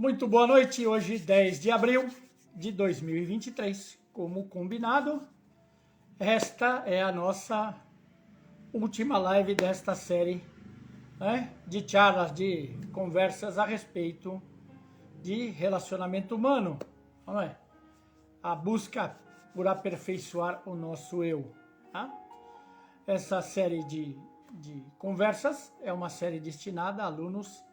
Muito boa noite, hoje 10 de abril de 2023. Como combinado, esta é a nossa última live desta série, né, de charlas, de conversas a respeito de relacionamento humano, não é? A busca por aperfeiçoar o nosso eu. Tá? Essa série de conversas é uma série destinada a alunos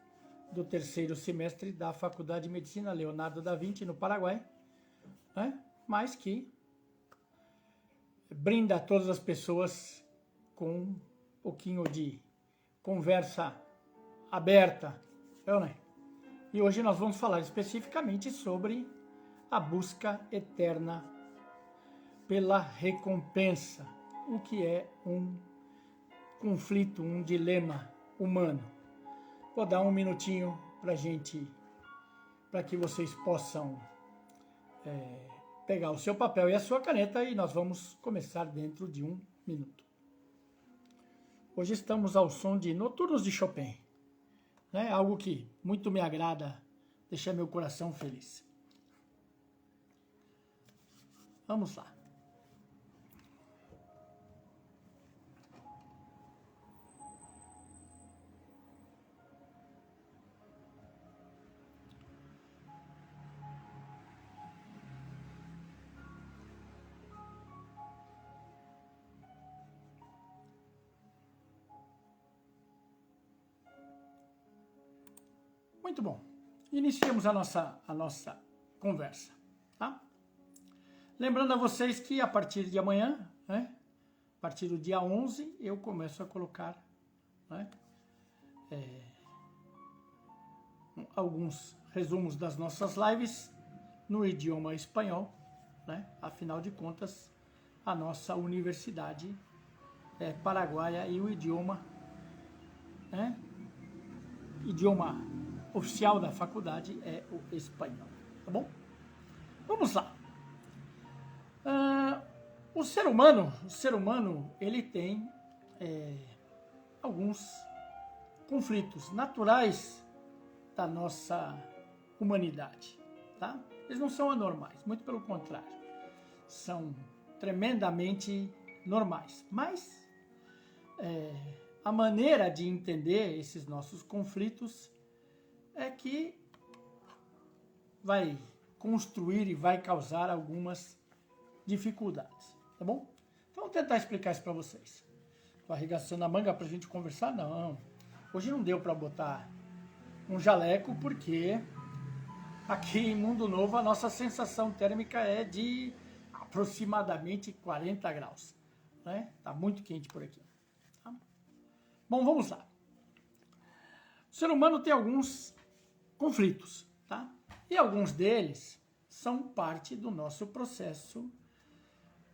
do terceiro semestre da Faculdade de Medicina Leonardo da Vinci, no Paraguai, né? Mas que brinda a todas as pessoas com um pouquinho de conversa aberta, né? E hoje nós vamos falar especificamente sobre a busca eterna pela recompensa, o que é um conflito, um dilema humano. Vou dar um minutinho para que vocês possam pegar o seu papel e a sua caneta e nós vamos começar dentro de um minuto. Hoje estamos ao som de Noturnos de Chopin, né? Algo que muito me agrada, deixa meu coração feliz. Vamos lá. Muito bom. Iniciemos a nossa conversa, tá? Lembrando a vocês que a partir de amanhã, né, a partir do dia 11, eu começo a colocar, né, alguns resumos das nossas lives no idioma espanhol, né? Afinal de contas, a nossa universidade é paraguaia e o idioma, né, idioma oficial da faculdade é o espanhol, tá bom? Vamos lá. O ser humano, ele tem alguns conflitos naturais da nossa humanidade, tá? Eles não são anormais, muito pelo contrário, são tremendamente normais, mas a maneira de entender esses nossos conflitos é que vai construir e vai causar algumas dificuldades, tá bom? Então, vou tentar explicar isso para vocês. Tô arregaçando a manga para a gente conversar? Não. Hoje não deu para botar um jaleco, porque aqui em Mundo Novo a nossa sensação térmica é de aproximadamente 40 graus, né? Tá muito quente por aqui. Tá? Bom, vamos lá. O ser humano tem alguns conflitos, tá? E alguns deles são parte do nosso processo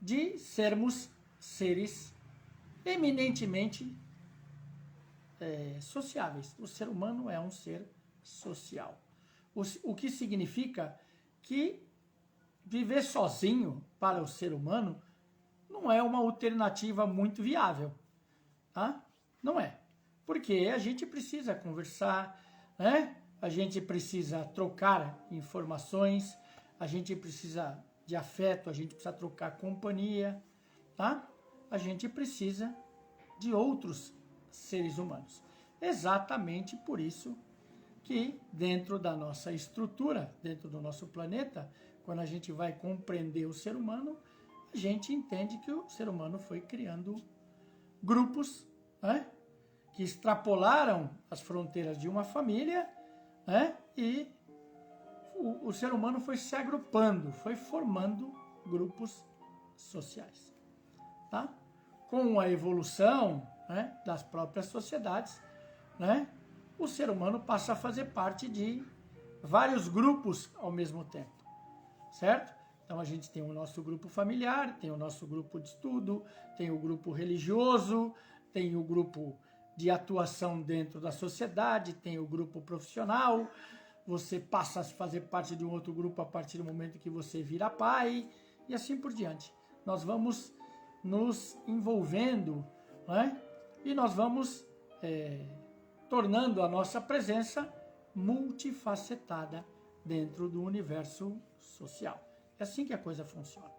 de sermos seres eminentemente sociáveis. O ser humano é um ser social. O que significa que viver sozinho para o ser humano não é uma alternativa muito viável, tá? Não é. Porque a gente precisa conversar, né? A gente precisa trocar informações, a gente precisa de afeto, a gente precisa trocar companhia, tá? A gente precisa de outros seres humanos. Exatamente por isso que dentro da nossa estrutura, dentro do nosso planeta, quando a gente vai compreender o ser humano, a gente entende que o ser humano foi criando grupos, né, que extrapolaram as fronteiras de uma família, né, e o ser humano foi se agrupando, foi formando grupos sociais, tá? Com a evolução, né, das próprias sociedades, né, o ser humano passa a fazer parte de vários grupos ao mesmo tempo, certo? Então a gente tem o nosso grupo familiar, tem o nosso grupo de estudo, tem o grupo religioso, tem o grupo de atuação dentro da sociedade, tem o grupo profissional. Você passa a fazer parte de um outro grupo a partir do momento que você vira pai, e assim por diante. Nós vamos nos envolvendo, né? E nós vamos tornando a nossa presença multifacetada dentro do universo social. É assim que a coisa funciona,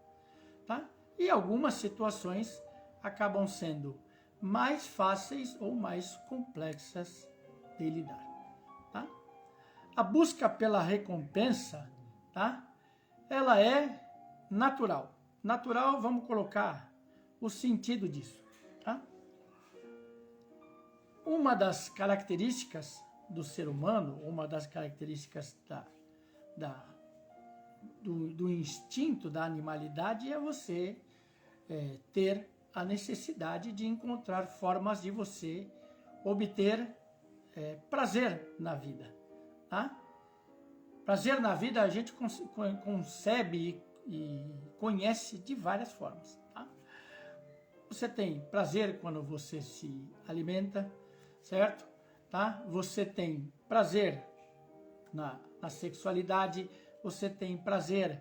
tá? E algumas situações acabam sendo mais fáceis ou mais complexas de lidar, tá? A busca pela recompensa, tá? Ela é natural. Natural, vamos colocar o sentido disso, tá? Uma das características do ser humano, uma das características do instinto da animalidade é você ter a necessidade de encontrar formas de você obter prazer na vida, tá? Prazer na vida a gente concebe e conhece de várias formas, tá? Você tem prazer quando você se alimenta, certo? Tá? Você tem prazer na sexualidade, você tem prazer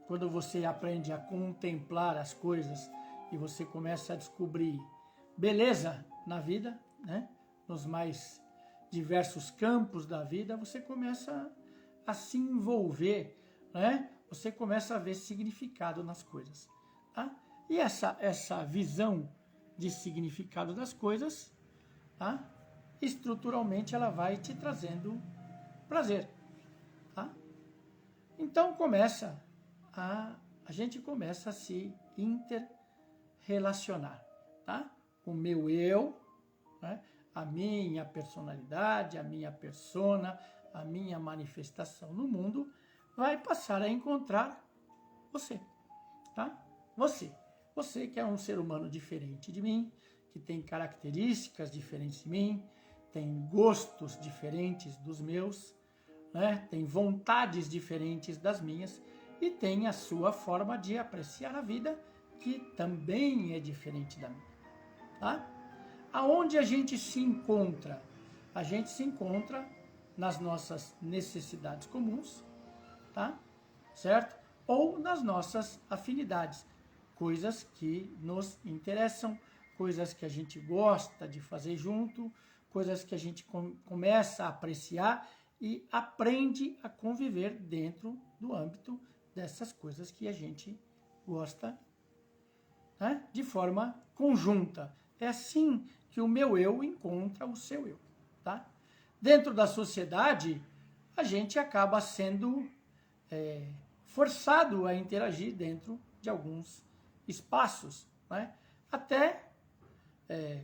quando você aprende a contemplar as coisas e você começa a descobrir beleza na vida, né? Nos mais diversos campos da vida, você começa a se envolver, né? Você começa a ver significado nas coisas, tá? E essa visão de significado das coisas, tá? Estruturalmente ela vai te trazendo prazer, tá? Então a gente começa a se interrelacionar, tá? O meu eu, né? A minha personalidade, a minha persona, a minha manifestação no mundo vai passar a encontrar você, tá? Você que é um ser humano diferente de mim, que tem características diferentes de mim, tem gostos diferentes dos meus, né? Tem vontades diferentes das minhas e tem a sua forma de apreciar a vida que também é diferente da minha, tá? Aonde a gente se encontra? A gente se encontra nas nossas necessidades comuns, tá? Certo? Ou nas nossas afinidades, coisas que nos interessam, coisas que a gente gosta de fazer junto, coisas que a gente começa a apreciar e aprende a conviver dentro do âmbito dessas coisas que a gente gosta, né? De forma conjunta. É assim que o meu eu encontra o seu eu, tá? Dentro da sociedade, a gente acaba sendo forçado a interagir dentro de alguns espaços, né? Até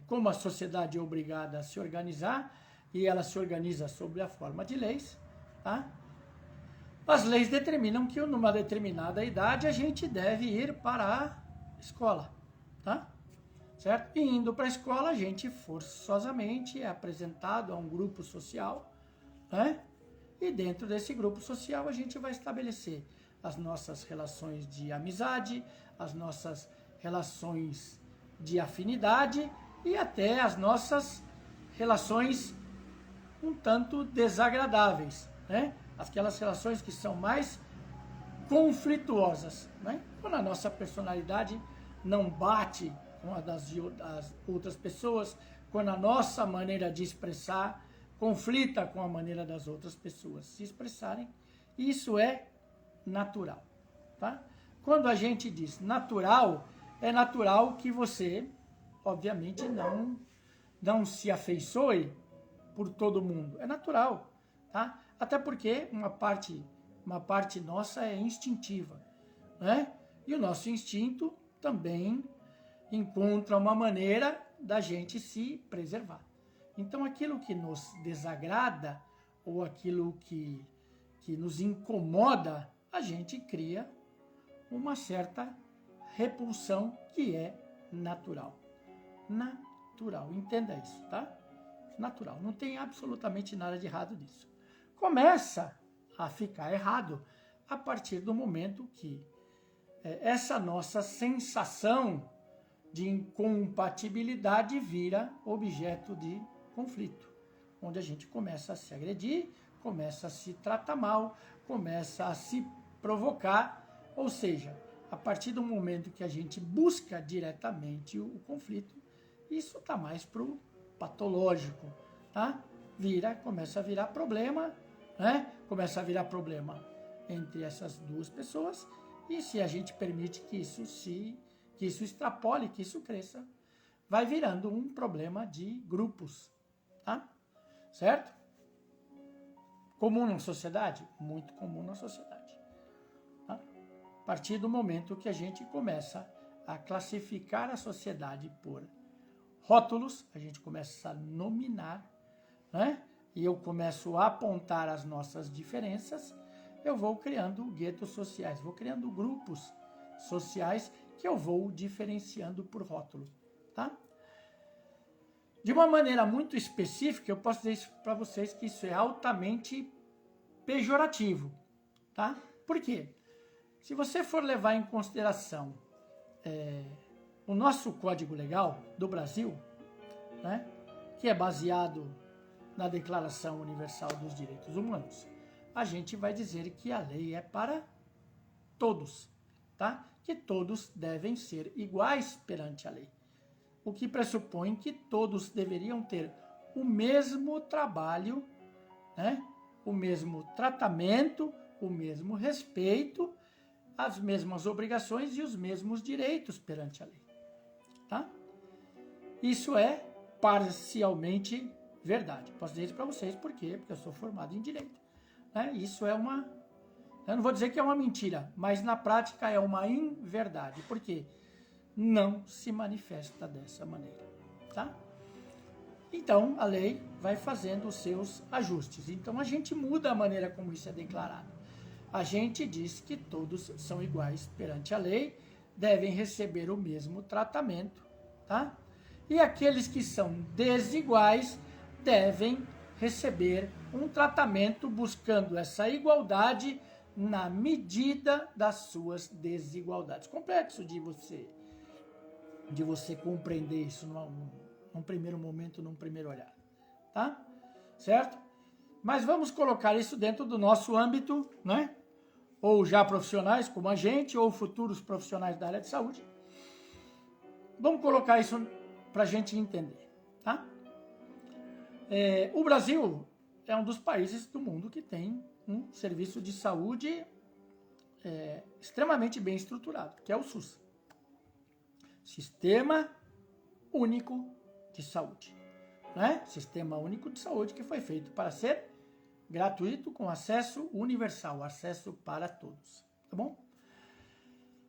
como a sociedade é obrigada a se organizar, e ela se organiza sob a forma de leis, tá? As leis determinam que numa determinada idade a gente deve ir para a escola, tá? Certo? E indo para a escola, a gente forçosamente é apresentado a um grupo social, né? E dentro desse grupo social a gente vai estabelecer as nossas relações de amizade, as nossas relações de afinidade e até as nossas relações um tanto desagradáveis, né? Aquelas relações que são mais conflituosas, né? Quando a nossa personalidade não bate com a das outras pessoas, quando a nossa maneira de expressar conflita com a maneira das outras pessoas se expressarem, isso é natural, tá? Quando a gente diz natural, é natural que você, obviamente, não se afeiçoe por todo mundo. É natural, tá? Até porque uma parte nossa é instintiva, né? E o nosso instinto também encontra uma maneira da gente se preservar. Então, aquilo que nos desagrada ou aquilo que nos incomoda, a gente cria uma certa repulsão que é natural. Natural, entenda isso, tá? Natural, não tem absolutamente nada de errado nisso. Começa a ficar errado a partir do momento que essa nossa sensação de incompatibilidade vira objeto de conflito, onde a gente começa a se agredir, começa a se tratar mal, começa a se provocar, ou seja, a partir do momento que a gente busca diretamente o conflito, isso está mais para o patológico, tá? Começa a virar problema né? Começa a virar problema entre essas duas pessoas, e se a gente permite que isso extrapole, que isso cresça, vai virando um problema de grupos, tá? Certo? Comum na sociedade? Muito comum na sociedade. Tá? A partir do momento que a gente começa a classificar a sociedade por rótulos, a gente começa a nominar, né? E eu começo a apontar as nossas diferenças, eu vou criando guetos sociais, vou criando grupos sociais que eu vou diferenciando por rótulo, tá? De uma maneira muito específica, eu posso dizer para vocês que isso é altamente pejorativo, tá? Por quê? Se você for levar em consideração o nosso Código Legal do Brasil, né, que é baseado na Declaração Universal dos Direitos Humanos, a gente vai dizer que a lei é para todos, tá? Que todos devem ser iguais perante a lei. O que pressupõe que todos deveriam ter o mesmo trabalho, né? O mesmo tratamento, o mesmo respeito, as mesmas obrigações e os mesmos direitos perante a lei. Tá? Isso é parcialmente verdade. Posso dizer isso para vocês, por quê? Porque eu sou formado em Direito. Né? Isso é uma... Eu não vou dizer que é uma mentira, mas na prática é uma inverdade. Por quê? Não se manifesta dessa maneira, tá? Então, a lei vai fazendo os seus ajustes. Então, a gente muda a maneira como isso é declarado. A gente diz que todos são iguais perante a lei, devem receber o mesmo tratamento, tá? E aqueles que são desiguais devem receber um tratamento buscando essa igualdade na medida das suas desigualdades. Complexo de você compreender isso num primeiro momento, num primeiro olhar, tá? Certo? Mas vamos colocar isso dentro do nosso âmbito, né? Ou já profissionais como a gente, ou futuros profissionais da área de saúde. Vamos colocar isso para a gente entender, tá? O Brasil é um dos países do mundo que tem um serviço de saúde extremamente bem estruturado, que é o SUS. Sistema Único de Saúde, né? Sistema Único de Saúde que foi feito para ser gratuito com acesso universal, acesso para todos, tá bom?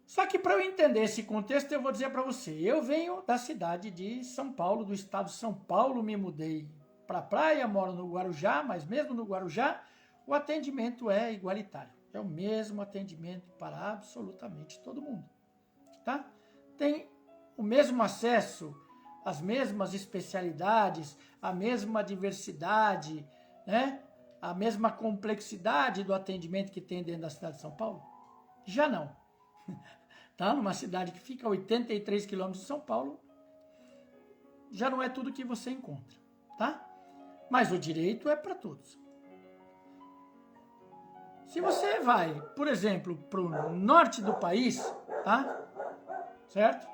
Só que para eu entender esse contexto, eu vou dizer para você, eu venho da cidade de São Paulo, do estado de São Paulo, me mudei para a praia, moro no Guarujá, mas mesmo no Guarujá, o atendimento é igualitário, é o mesmo atendimento para absolutamente todo mundo, tá? Tem o mesmo acesso, as mesmas especialidades, a mesma diversidade, né? A mesma complexidade do atendimento que tem dentro da cidade de São Paulo? Já não. Tá? Numa cidade que fica a 83 quilômetros de São Paulo, já não é tudo que você encontra, tá? Mas o direito é para todos. Se você vai, por exemplo, para o norte do país, tá? Certo?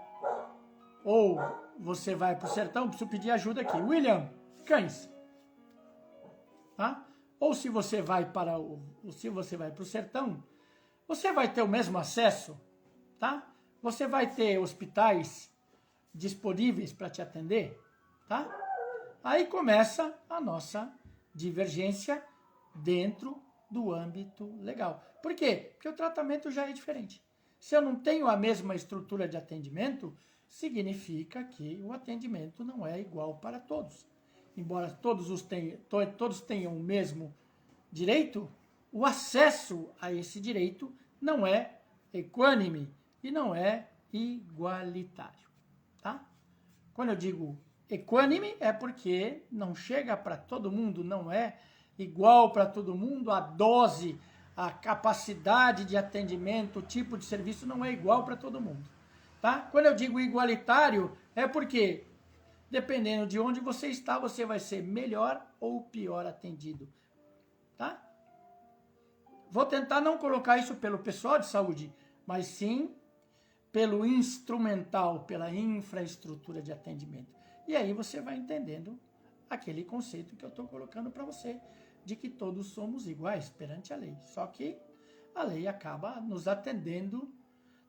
Ou você vai para o sertão, preciso pedir ajuda aqui. William, cães. Tá? Ou se você vai para o sertão, você vai ter o mesmo acesso, tá? Você vai ter hospitais disponíveis para te atender, tá? Aí começa a nossa divergência dentro do âmbito legal. Por quê? Porque o tratamento já é diferente. Se eu não tenho a mesma estrutura de atendimento, significa que o atendimento não é igual para todos. Embora todos tenham o mesmo direito, o acesso a esse direito não é equânime e não é igualitário, tá? Quando eu digo equânime é porque não chega para todo mundo, não é igual para todo mundo, a dose, a capacidade de atendimento, o tipo de serviço não é igual para todo mundo, tá? Quando eu digo igualitário é porque dependendo de onde você está, você vai ser melhor ou pior atendido, tá? Vou tentar não colocar isso pelo pessoal de saúde, mas sim pelo instrumental, pela infraestrutura de atendimento. E aí você vai entendendo aquele conceito que eu estou colocando para você de que todos somos iguais perante a lei. Só que a lei acaba nos atendendo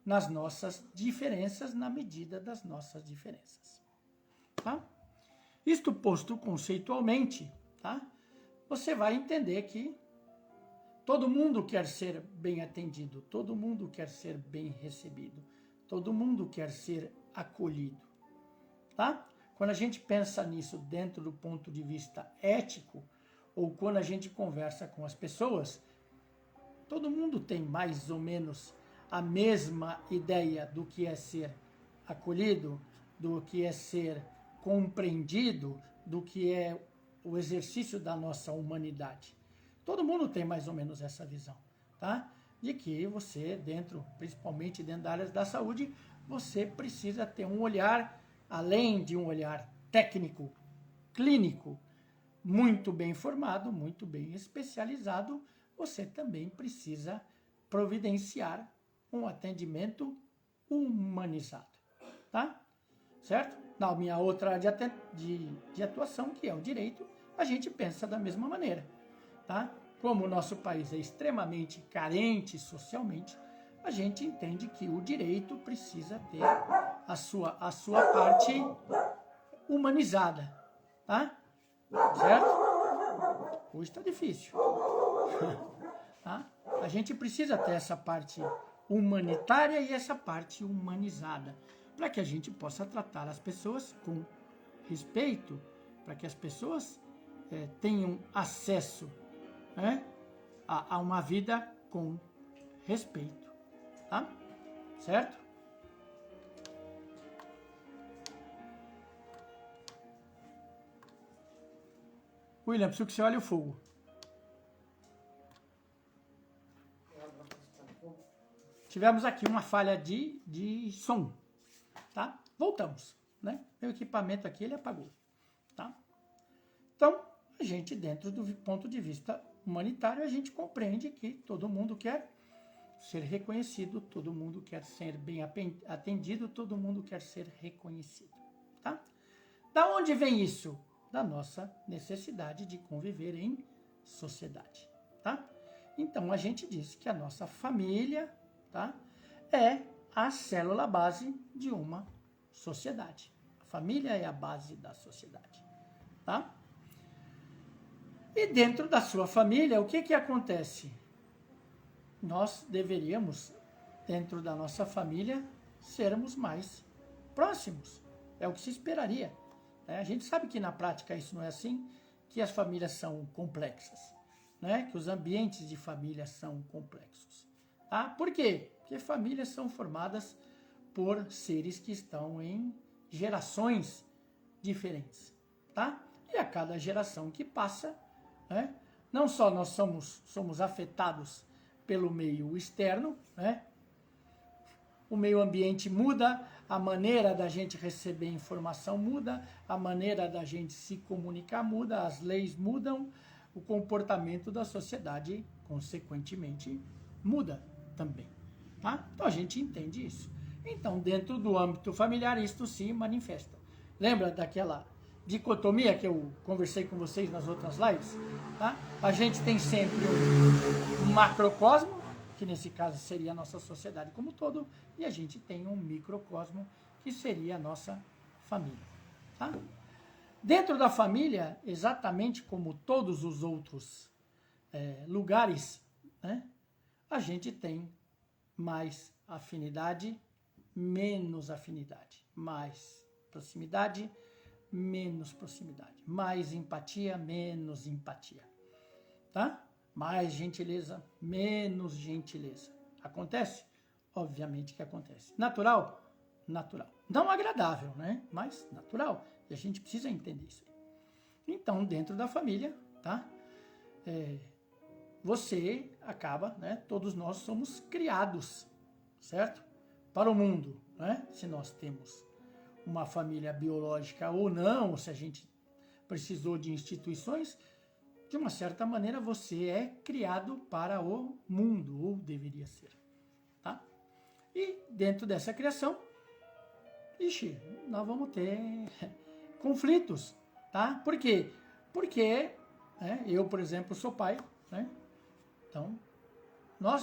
nas nossas diferenças, na medida das nossas diferenças. Tá? Isto posto conceitualmente, tá? Você vai entender que todo mundo quer ser bem atendido, todo mundo quer ser bem recebido, todo mundo quer ser acolhido. Tá? Quando a gente pensa nisso dentro do ponto de vista ético, ou quando a gente conversa com as pessoas, todo mundo tem mais ou menos a mesma ideia do que é ser acolhido, do que é ser compreendido, do que é o exercício da nossa humanidade. Todo mundo tem mais ou menos essa visão, tá? De que você, principalmente dentro da área da saúde, você precisa ter um olhar, além de um olhar técnico, clínico, muito bem formado, muito bem especializado, você também precisa providenciar um atendimento humanizado, tá? Certo? Na minha outra área de atuação, que é o direito, a gente pensa da mesma maneira, tá? Como o nosso país é extremamente carente socialmente, a gente entende que o direito precisa ter a sua parte humanizada, tá? Certo? Hoje está difícil. Tá? A gente precisa ter essa parte humanitária e essa parte humanizada, para que a gente possa tratar as pessoas com respeito, para que as pessoas tenham acesso, né, a uma vida com respeito. Tá? Certo? William, preciso que você olhe o fogo. Tivemos aqui uma falha de som, tá? Voltamos, né? Meu equipamento aqui, ele apagou, tá? Então, a gente, dentro do ponto de vista humanitário, a gente compreende que todo mundo quer ser reconhecido, todo mundo quer ser bem atendido, todo mundo quer ser reconhecido, tá? Da onde vem isso? Da nossa necessidade de conviver em sociedade, tá? Então, a gente diz que a nossa família, tá, é a célula base de uma sociedade. A família é a base da sociedade, tá? E dentro da sua família, o que acontece? Nós deveríamos, dentro da nossa família, sermos mais próximos. É o que se esperaria. A gente sabe que na prática isso não é assim, que as famílias são complexas, né? Que os ambientes de família são complexos. Tá? Por quê? Porque famílias são formadas por seres que estão em gerações diferentes. Tá? E a cada geração que passa, né, não só nós somos afetados pelo meio externo, né? O meio ambiente muda, a maneira da gente receber informação muda, a maneira da gente se comunicar muda, as leis mudam, o comportamento da sociedade, consequentemente, muda também. Tá? Então a gente entende isso. Então, dentro do âmbito familiar, isto se manifesta. Lembra daquela dicotomia que eu conversei com vocês nas outras lives? Tá? A gente tem sempre um macrocosmo, que nesse caso seria a nossa sociedade como um todo, e a gente tem um microcosmo, que seria a nossa família. Tá? Dentro da família, exatamente como todos os outros lugares, né, a gente tem mais afinidade, menos afinidade, mais proximidade, menos proximidade, mais empatia, menos empatia. Tá? Mais gentileza, menos gentileza. Acontece? Obviamente que acontece. Natural? Natural. Não agradável, né? Mas natural. E a gente precisa entender isso. Então, dentro da família, tá? Você acaba, né? Todos nós somos criados, certo? Para o mundo, né? Se nós temos uma família biológica ou não, se a gente precisou de instituições, de uma certa maneira você é criado para o mundo, ou deveria ser, tá? E dentro dessa criação, nós vamos ter conflitos, tá? Por quê? Porque né? Eu, por exemplo, sou pai, né? Então,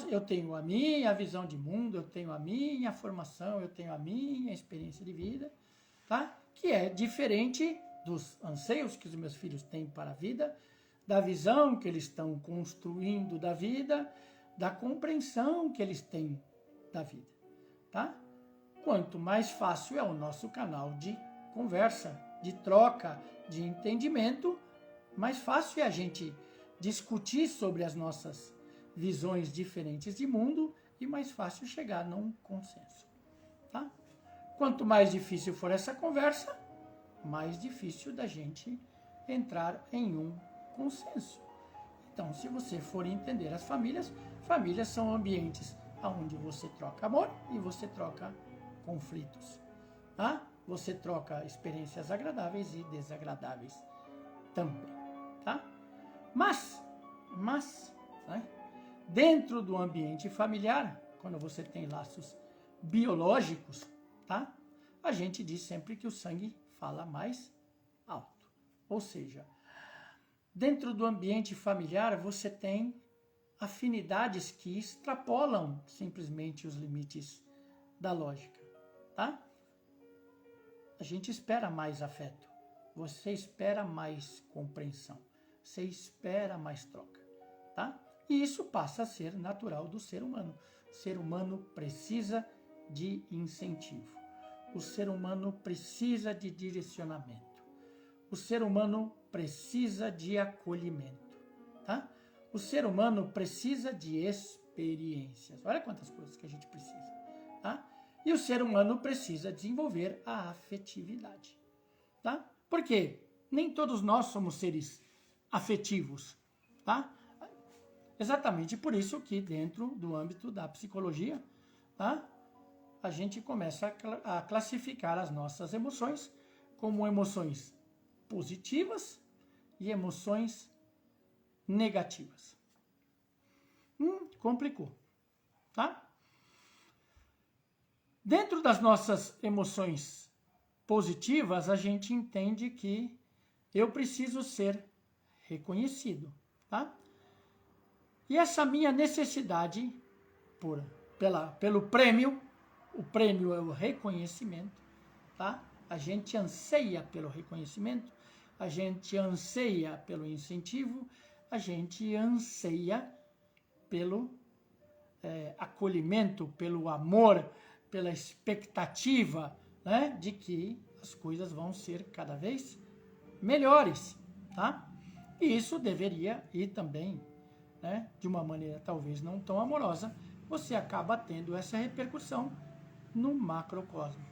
eu tenho a minha visão de mundo, eu tenho a minha formação, eu tenho a minha experiência de vida, tá? Que é diferente dos anseios que os meus filhos têm para a vida, da visão que eles estão construindo da vida, da compreensão que eles têm da vida, tá? Quanto mais fácil é o nosso canal de conversa, de troca, de entendimento, mais fácil é a gente discutir sobre as nossas visões diferentes de mundo e mais fácil chegar num consenso, tá? Quanto mais difícil for essa conversa, mais difícil da gente entrar em um consenso. Então, se você for entender as famílias, famílias são ambientes onde você troca amor e você troca conflitos, tá? Você troca experiências agradáveis e desagradáveis também, tá? Mas, né, dentro do ambiente familiar, quando você tem laços biológicos, tá? A gente diz sempre que o sangue fala mais alto. Ou seja, dentro do ambiente familiar você tem afinidades que extrapolam simplesmente os limites da lógica, tá? A gente espera mais afeto, você espera mais compreensão, você espera mais troca, tá? E isso passa a ser natural do ser humano. O ser humano precisa de incentivo. O ser humano precisa de direcionamento. O ser humano precisa de acolhimento, tá? O ser humano precisa de experiências. Olha quantas coisas que a gente precisa, tá? E o ser humano precisa desenvolver a afetividade, tá? Porque nem todos nós somos seres afetivos, tá? Exatamente por isso que dentro do âmbito da psicologia, tá? A gente começa a classificar as nossas emoções como emoções positivas e emoções negativas. Complicou, tá? Dentro das nossas emoções positivas, a gente entende que eu preciso ser reconhecido, tá? E essa minha necessidade pelo prêmio, o prêmio é o reconhecimento, tá? A gente anseia pelo reconhecimento, a gente anseia pelo incentivo, a gente anseia pelo acolhimento, pelo amor, pela expectativa, né, de que as coisas vão ser cada vez melhores, tá? E isso deveria ir também, né, de uma maneira talvez não tão amorosa, você acaba tendo essa repercussão no macrocosmo,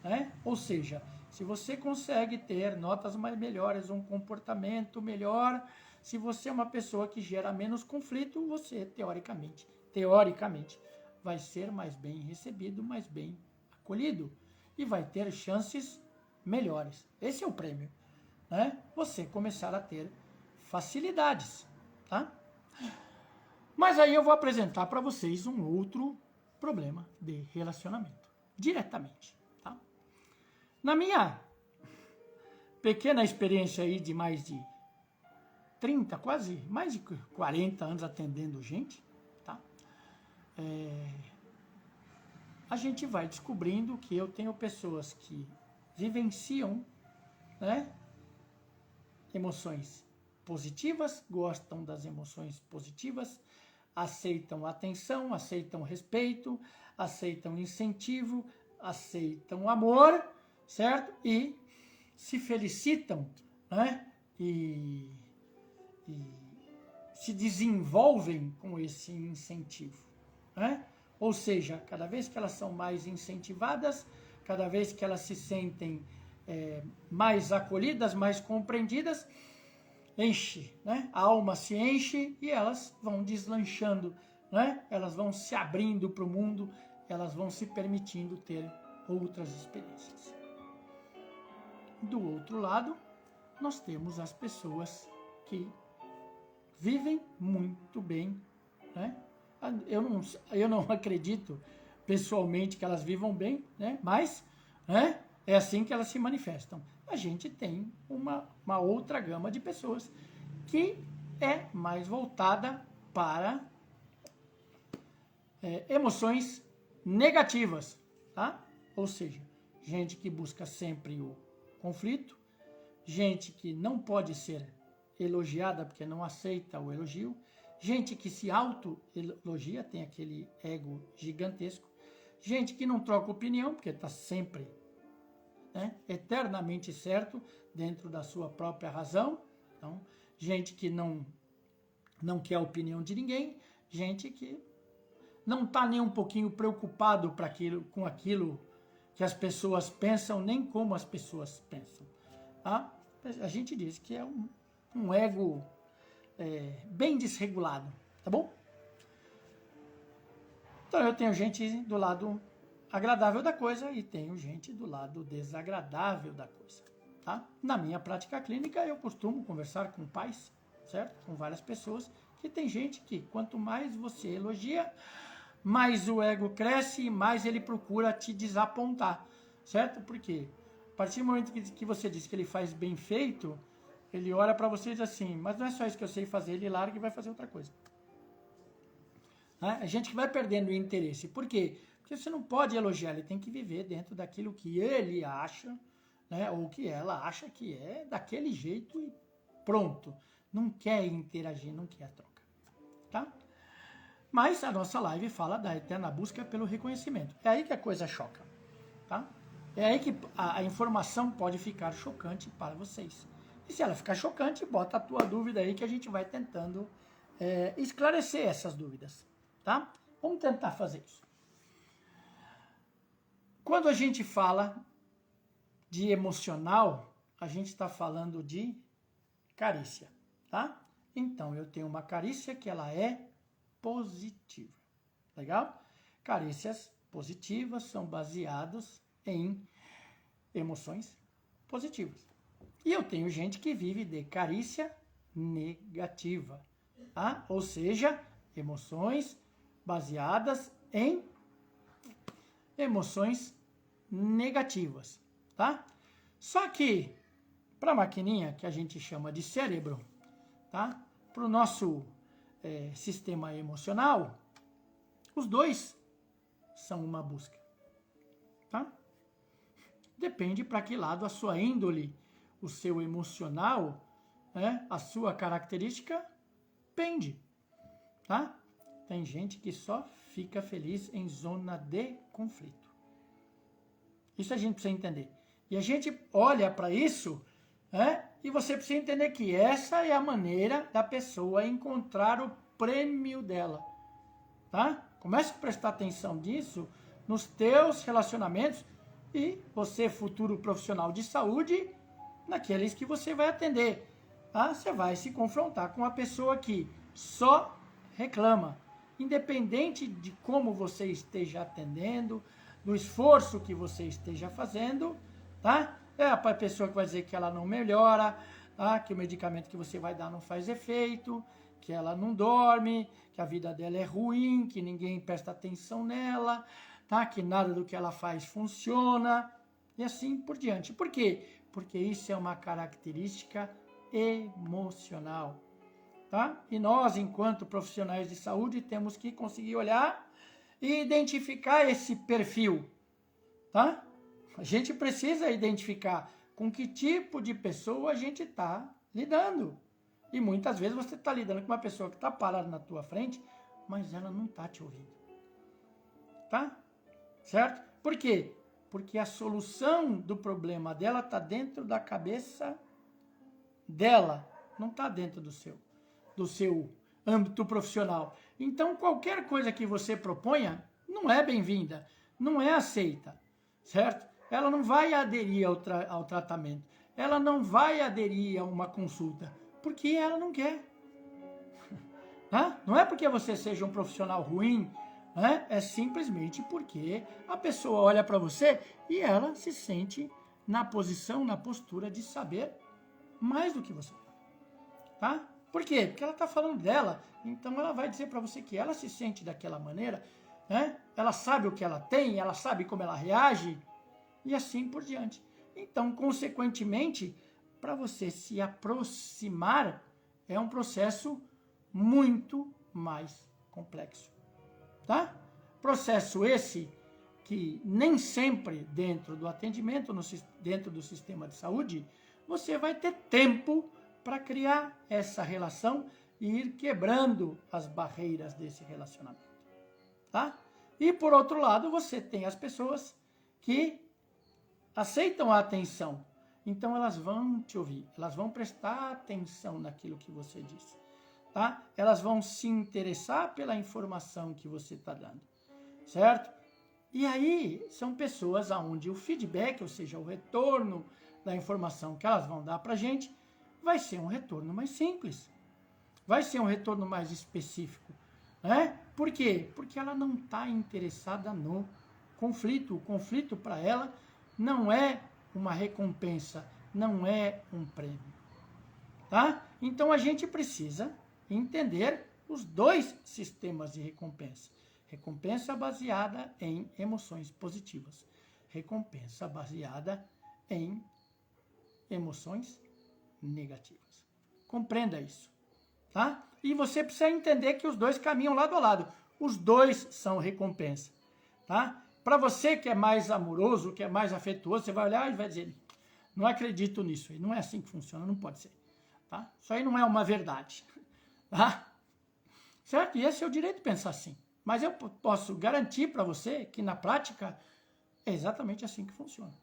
né? Ou seja, se você consegue ter notas mais melhores, um comportamento melhor, se você é uma pessoa que gera menos conflito, você teoricamente vai ser mais bem recebido, mais bem acolhido e vai ter chances melhores. Esse é o prêmio, né? Você começar a ter facilidades, tá? Mas aí eu vou apresentar para vocês um outro problema de relacionamento, diretamente, tá? Na minha pequena experiência aí de mais de 30, quase mais de 40 anos atendendo gente, tá? A gente vai descobrindo que eu tenho pessoas que vivenciam, né, emoções positivas, gostam das emoções positivas, aceitam atenção, aceitam respeito, aceitam incentivo, aceitam amor, certo? E se felicitam, né? E se desenvolvem com esse incentivo, né? Ou seja, cada vez que elas são mais incentivadas, cada vez que elas se sentem mais acolhidas, mais compreendidas, enche, né? A alma se enche e elas vão deslanchando, né? Elas vão se abrindo para o mundo, elas vão se permitindo ter outras experiências. Do outro lado, nós temos as pessoas que vivem muito bem, né? Eu não acredito pessoalmente que elas vivam bem, né? Mas, né, é assim que elas se manifestam. A gente tem uma outra gama de pessoas que é mais voltada para emoções negativas, tá? Ou seja, gente que busca sempre o conflito, gente que não pode ser elogiada porque não aceita o elogio, gente que se auto-elogia, tem aquele ego gigantesco, gente que não troca opinião porque está sempre, né, eternamente certo dentro da sua própria razão. Então, gente que não quer a opinião de ninguém, gente que não está nem um pouquinho preocupado com aquilo que as pessoas pensam, nem como as pessoas pensam. Tá? A gente diz que é um ego bem desregulado, tá bom? Então eu tenho gente do lado agradável da coisa e tenho gente do lado desagradável da coisa, tá? Na minha prática clínica eu costumo conversar com pais, certo? Com várias pessoas, que tem gente que quanto mais você elogia, mais o ego cresce e mais ele procura te desapontar, certo? Porque a partir do momento que você diz que ele faz bem feito, ele olha para você e diz assim, mas não é só isso que eu sei fazer, ele larga e vai fazer outra coisa. A gente que vai perdendo o interesse. Por quê? Porque você não pode elogiar, ele tem que viver dentro daquilo que ele acha, né, ou que ela acha que é daquele jeito e pronto. Não quer interagir, não quer troca. Tá? Mas a nossa live fala da eterna busca pelo reconhecimento. É aí que a coisa choca. Tá? É aí que a informação pode ficar chocante para vocês. E se ela ficar chocante, bota a tua dúvida aí que a gente vai tentando esclarecer essas dúvidas. Tá? Vamos tentar fazer isso. Quando a gente fala de emocional, a gente está falando de carícia. Tá? Então, eu tenho uma carícia que ela é positiva. Legal? Carícias positivas são baseadas em emoções positivas. E eu tenho gente que vive de carícia negativa, tá? Ou seja, emoções baseadas em emoções negativas, tá? Só que para a maquininha que a gente chama de cérebro, tá? Para o nosso sistema emocional, os dois são uma busca, tá? Depende para que lado a sua índole, o seu emocional, né, a sua característica pende, tá? Tem gente que só fica feliz em zona de conflito. Isso a gente precisa entender. E a gente olha para isso, né, e você precisa entender que essa é a maneira da pessoa encontrar o prêmio dela, tá? Comece a prestar atenção nisso nos teus relacionamentos e você, futuro profissional de saúde, naqueles que você vai atender, tá? Você vai se confrontar com uma pessoa que só reclama, independente de como você esteja atendendo, do esforço que você esteja fazendo, tá? É a pessoa que vai dizer que ela não melhora, tá? Que o medicamento que você vai dar não faz efeito, que ela não dorme, que a vida dela é ruim, que ninguém presta atenção nela, tá? Que nada do que ela faz funciona, e assim por diante. Por quê? Porque isso é uma característica emocional, tá? E nós, enquanto profissionais de saúde, temos que conseguir olhar e identificar esse perfil, tá? A gente precisa identificar com que tipo de pessoa a gente está lidando. E muitas vezes você está lidando com uma pessoa que está parada na tua frente, mas ela não está te ouvindo. Tá? Certo? Por quê? Porque a solução do problema dela está dentro da cabeça dela, não está dentro do seu âmbito profissional. Então, qualquer coisa que você proponha não é bem-vinda, não é aceita, certo? Ela não vai aderir ao tratamento, ela não vai aderir a uma consulta, porque ela não quer. Não é porque você seja um profissional ruim, né? É simplesmente porque a pessoa olha para você e ela se sente na posição, na postura de saber mais do que você. Tá? Por quê? Porque ela está falando dela, então ela vai dizer para você que ela se sente daquela maneira, né? Ela sabe o que ela tem, ela sabe como ela reage, e assim por diante. Então, consequentemente, para você se aproximar é um processo muito mais complexo, tá? Processo esse que nem sempre dentro do atendimento, dentro do sistema de saúde, você vai ter tempo para criar essa relação e ir quebrando as barreiras desse relacionamento, tá? E por outro lado, você tem as pessoas que aceitam a atenção, então elas vão te ouvir, elas vão prestar atenção naquilo que você disse, tá? Elas vão se interessar pela informação que você está dando, certo? E aí são pessoas onde o feedback, ou seja, o retorno da informação que elas vão dar para a gente, vai ser um retorno mais simples, vai ser um retorno mais específico, né? Por quê? Porque ela não está interessada no conflito. O conflito para ela não é uma recompensa, não é um prêmio, tá? Então a gente precisa entender os dois sistemas de recompensa. Recompensa baseada em emoções positivas, recompensa baseada em emoções negativas. Compreenda isso, tá? E você precisa entender que os dois caminham lado a lado. Os dois são recompensa, tá? Para você que é mais amoroso, que é mais afetuoso, você vai olhar e vai dizer, não acredito nisso, não é assim que funciona, não pode ser, tá? Isso aí não é uma verdade, tá? Certo? E esse é o direito de pensar assim. Mas eu posso garantir para você que na prática é exatamente assim que funciona,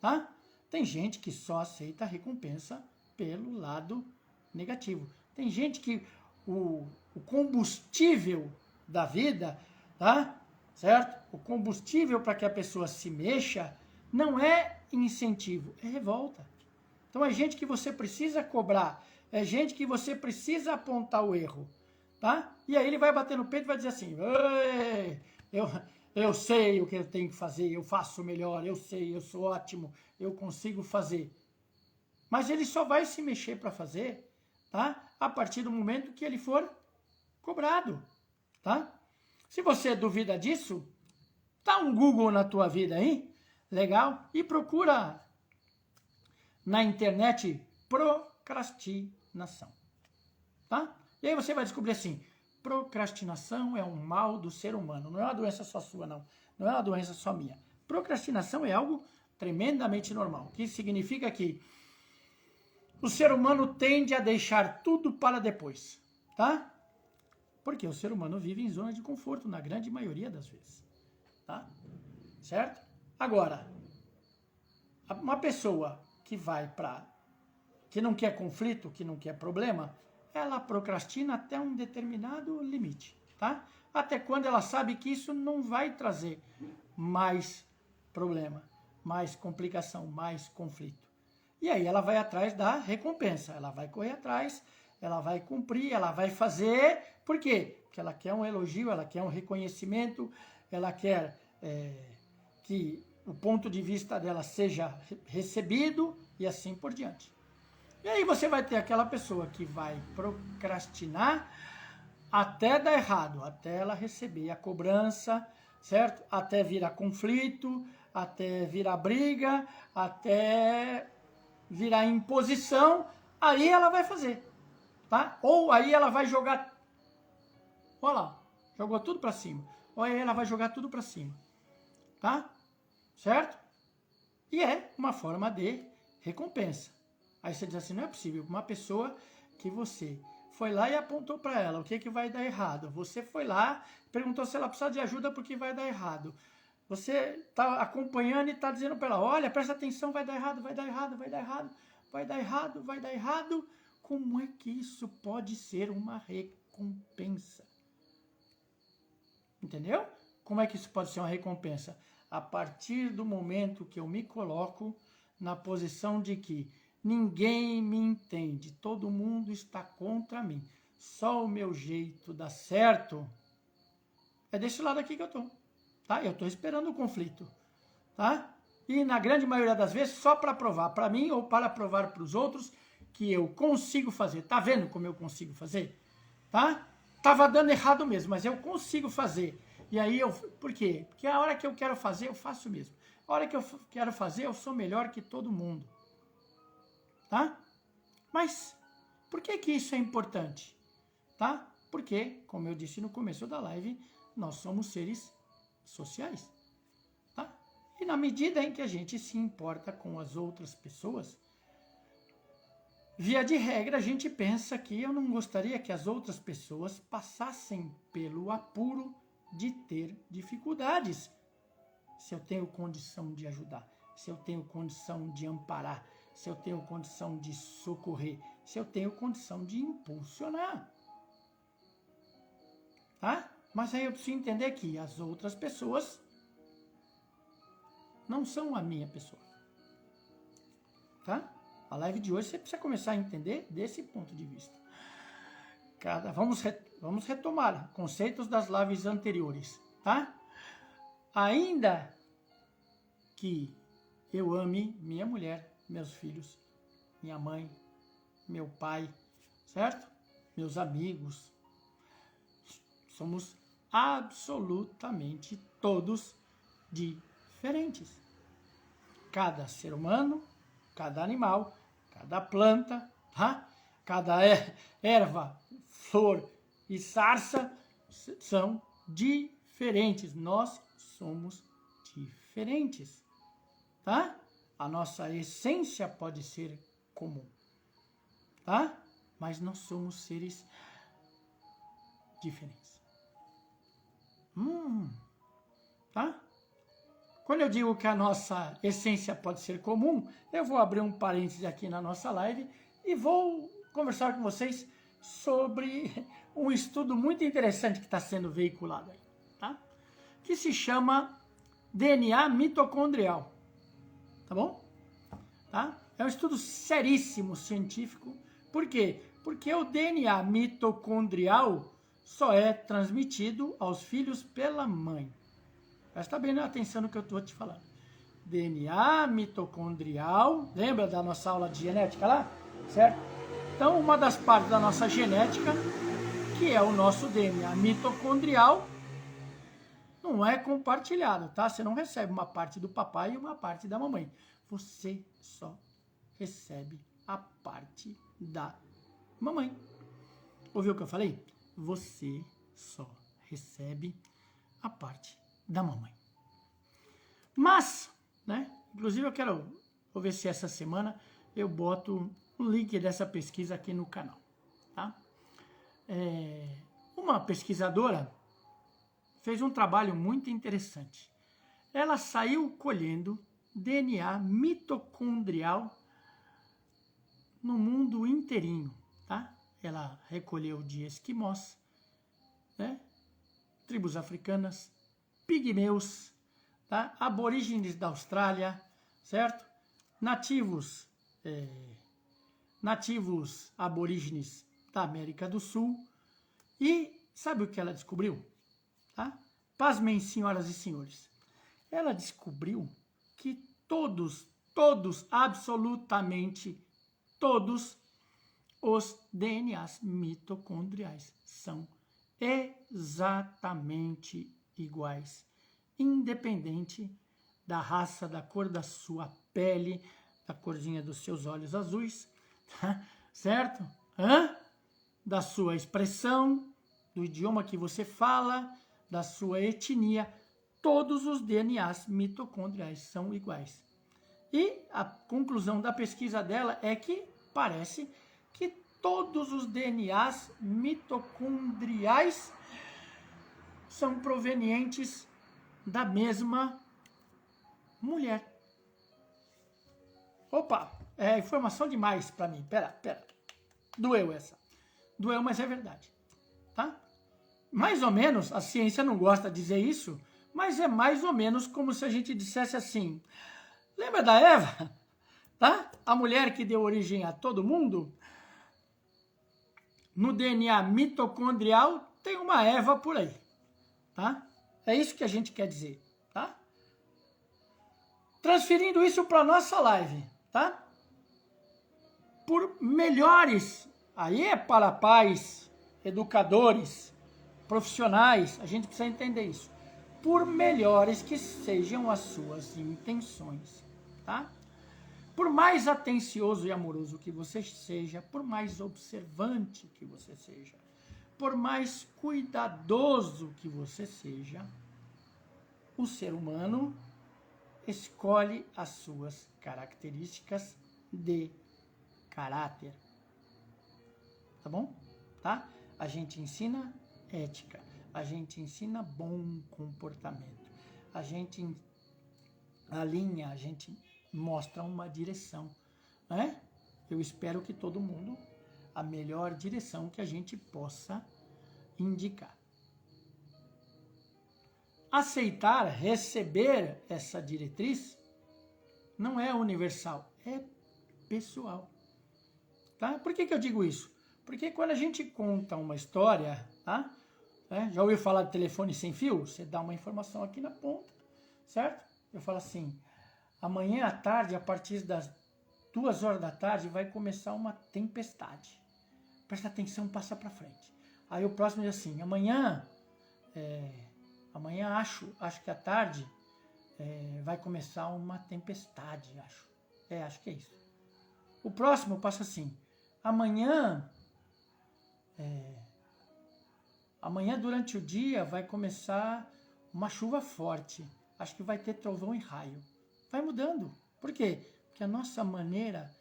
tá? Tem gente que só aceita a recompensa pelo lado negativo. Tem gente que o combustível da vida, tá? Certo? O combustível para que a pessoa se mexa não é incentivo, é revolta. Então é gente que você precisa cobrar, é gente que você precisa apontar o erro, tá? E aí ele vai bater no peito e vai dizer assim, eu sei o que eu tenho que fazer, eu faço melhor, eu sei, eu sou ótimo, eu consigo fazer. Mas ele só vai se mexer para fazer, tá? A partir do momento que ele for cobrado, tá? Se você duvida disso, dá um Google na tua vida aí, legal? E procura na internet procrastinação, tá? E aí você vai descobrir assim, procrastinação é um mal do ser humano, não é uma doença só sua, não. Não é uma doença só minha. Procrastinação é algo tremendamente normal, que significa que o ser humano tende a deixar tudo para depois, tá? Porque o ser humano vive em zona de conforto, na grande maioria das vezes, tá? Certo? Agora, uma pessoa que que não quer conflito, que não quer problema, ela procrastina até um determinado limite, tá? Até quando ela sabe que isso não vai trazer mais problema, mais complicação, mais conflito. E aí ela vai atrás da recompensa, ela vai correr atrás, ela vai cumprir, ela vai fazer. Por quê? Porque ela quer um elogio, ela quer um reconhecimento, ela quer que o ponto de vista dela seja recebido e assim por diante. E aí você vai ter aquela pessoa que vai procrastinar até dar errado, até ela receber a cobrança, certo? Até virar conflito, até virar briga, até virar imposição, aí ela vai fazer, tá? Ou aí ela vai jogar, olha lá, jogou tudo para cima. Ou aí ela vai jogar tudo para cima, tá? Certo? E é uma forma de recompensa. Aí você diz assim, não é possível, uma pessoa que você foi lá e apontou para ela o que vai dar errado. Você foi lá, perguntou se ela precisa de ajuda porque vai dar errado. Você está acompanhando e está dizendo para ela, olha, presta atenção, vai dar errado, vai dar errado, vai dar errado, vai dar errado, vai dar errado. Como é que isso pode ser uma recompensa? Entendeu? Como é que isso pode ser uma recompensa? A partir do momento que eu me coloco na posição de que ninguém me entende, todo mundo está contra mim, só o meu jeito dá certo, é desse lado aqui que eu estou. Tá? Eu estou esperando o conflito, tá? E na grande maioria das vezes só para provar para mim ou para provar para os outros que eu consigo fazer. Tá vendo como eu consigo fazer? Tá? Tava dando errado mesmo, mas eu consigo fazer. E aí por quê? Porque a hora que eu quero fazer, eu faço mesmo. A hora que eu quero fazer, eu sou melhor que todo mundo. Tá? Mas Por que que isso é importante? Tá? Porque, como eu disse no começo da live, nós somos seres sociais. Tá? E na medida em que a gente se importa com as outras pessoas, via de regra, a gente pensa que eu não gostaria que as outras pessoas passassem pelo apuro de ter dificuldades. Se eu tenho condição de ajudar, se eu tenho condição de amparar, se eu tenho condição de socorrer, se eu tenho condição de impulsionar. Tá? Mas aí eu preciso entender que as outras pessoas não são a minha pessoa. Tá? A live de hoje você precisa começar a entender desse ponto de vista. Vamos retomar conceitos das lives anteriores, tá? Ainda que eu ame minha mulher, meus filhos, minha mãe, meu pai, certo? Meus amigos, somos absolutamente todos diferentes. Cada ser humano, cada animal, cada planta, tá? Cada erva, flor e sarça são diferentes. Nós somos diferentes, tá? A nossa essência pode ser comum, tá? Mas nós somos seres diferentes. Tá? Quando eu digo que a nossa essência pode ser comum, eu vou abrir um parêntese aqui na nossa live e vou conversar com vocês sobre um estudo muito interessante que está sendo veiculado aí, tá? Que se chama DNA mitocondrial, tá bom? Tá? É um estudo seríssimo científico. Por quê? Porque o DNA mitocondrial só é transmitido aos filhos pela mãe. Presta bem atenção no que eu estou te falando. DNA mitocondrial, lembra da nossa aula de genética lá? Certo? Então, uma das partes da nossa genética, que é o nosso DNA mitocondrial, não é compartilhado, tá? Você não recebe uma parte do papai e uma parte da mamãe. Você só recebe a parte da mamãe. Ouviu o que eu falei? Você só recebe a parte da mamãe. Mas, né? Inclusive eu vou ver se essa semana eu boto o link dessa pesquisa aqui no canal, tá? Uma pesquisadora fez um trabalho muito interessante. Ela saiu colhendo DNA mitocondrial no mundo inteirinho, tá? Ela recolheu de esquimós, né? Tribos africanas, pigmeus, tá? Aborígenes da Austrália, certo? Nativos aborígenes da América do Sul. E sabe o que ela descobriu? Tá? Pasmem, senhoras e senhores. Ela descobriu que todos, absolutamente todos os DNAs mitocondriais são exatamente iguais, independente da raça, da cor da sua pele, da corzinha dos seus olhos azuis, tá? Certo? Da sua expressão, do idioma que você fala, da sua etnia, todos os DNAs mitocondriais são iguais. E a conclusão da pesquisa dela é que parece que todos os DNAs mitocondriais são provenientes da mesma mulher. Opa, é informação demais para mim. Pera. Doeu essa. Doeu, mas é verdade. Tá? Mais ou menos, a ciência não gosta de dizer isso, mas é mais ou menos como se a gente dissesse assim: lembra da Eva? Tá? A mulher que deu origem a todo mundo? No DNA mitocondrial tem uma Eva por aí. Tá? É isso que a gente quer dizer. Tá? Transferindo isso para a nossa live. Tá? Por melhores, aí é para pais, educadores, profissionais, a gente precisa entender isso. Por melhores que sejam as suas intenções, tá? Por mais atencioso e amoroso que você seja, por mais observante que você seja, por mais cuidadoso que você seja, o ser humano escolhe as suas características de caráter. Tá bom? Tá? A gente ensina ética, a gente ensina bom comportamento, a gente alinha, a gente mostra uma direção, né? Eu espero que todo mundo, a melhor direção que a gente possa indicar. Aceitar, receber essa diretriz não é universal, é pessoal. Tá? Por que eu digo isso? Porque quando a gente conta uma história, tá? Já ouviu falar de telefone sem fio? Você dá uma informação aqui na ponta, certo? Eu falo assim, amanhã à tarde, a partir das 2 horas da tarde, vai começar uma tempestade. Presta atenção, passa para frente. Aí o próximo diz assim, amanhã acho que à tarde vai começar uma tempestade, acho. Acho que é isso. O próximo passa assim, amanhã durante o dia vai começar uma chuva forte. Acho que vai ter trovão e raio. Vai mudando. Por quê? Porque a nossa maneira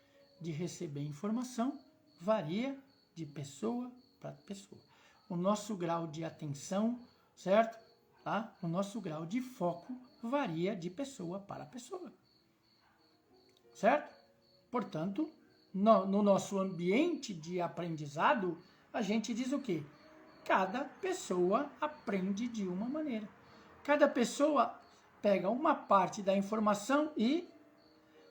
de receber informação varia de pessoa para pessoa. O nosso grau de atenção, certo? Tá? O nosso grau de foco varia de pessoa para pessoa. Certo? Portanto, no nosso ambiente de aprendizado, a gente diz o quê? Cada pessoa aprende de uma maneira. Cada pessoa pega uma parte da informação e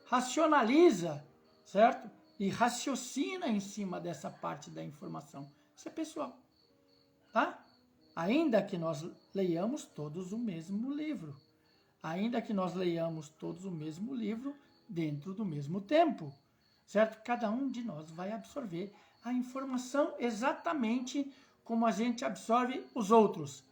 racionaliza, certo? E raciocina em cima dessa parte da informação. Isso é pessoal, tá? Ainda que nós leiamos todos o mesmo livro. Ainda que nós leiamos todos o mesmo livro dentro do mesmo tempo, certo? Cada um de nós vai absorver a informação exatamente como a gente absorve os outros.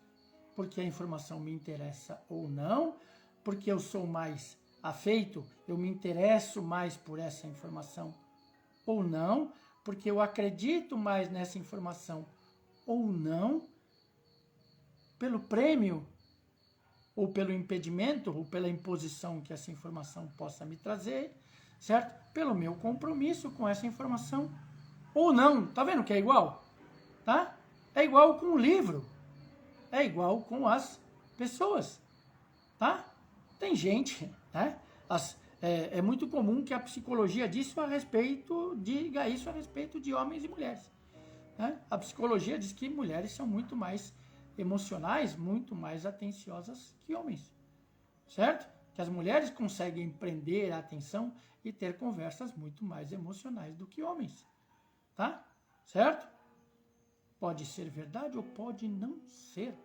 Porque a informação me interessa ou não, porque eu sou mais afeito, eu me interesso mais por essa informação ou não, porque eu acredito mais nessa informação ou não, pelo prêmio ou pelo impedimento ou pela imposição que essa informação possa me trazer, certo? Pelo meu compromisso com essa informação ou não. Tá vendo que é igual? Tá? É igual com o livro. É igual com as pessoas. Tá? Tem gente, né? É muito comum que a psicologia diga isso a respeito de homens e mulheres. Né? A psicologia diz que mulheres são muito mais emocionais, muito mais atenciosas que homens. Certo? Que as mulheres conseguem prender a atenção e ter conversas muito mais emocionais do que homens. Tá? Certo? Pode ser verdade ou pode não ser.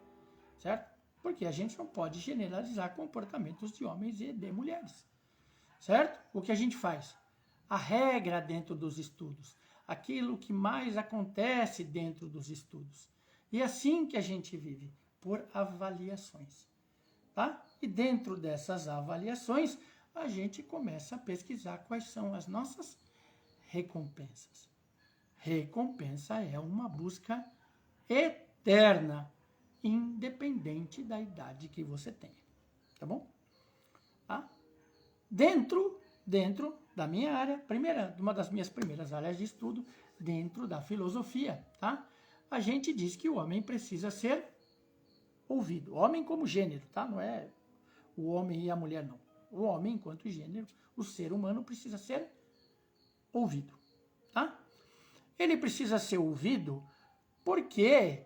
Certo? Porque a gente não pode generalizar comportamentos de homens e de mulheres. Certo? O que a gente faz? A regra dentro dos estudos. Aquilo que mais acontece dentro dos estudos. E é assim que a gente vive, por avaliações. Tá? E dentro dessas avaliações, a gente começa a pesquisar quais são as nossas recompensas. Recompensa é uma busca eterna, independente da idade que você tenha. Tá bom? Tá? Dentro da minha área, uma das minhas primeiras áreas de estudo, dentro da filosofia, tá? A gente diz que o homem precisa ser ouvido. Homem como gênero, tá? Não é o homem e a mulher, não. O homem enquanto gênero, o ser humano precisa ser ouvido, tá? Ele precisa ser ouvido porque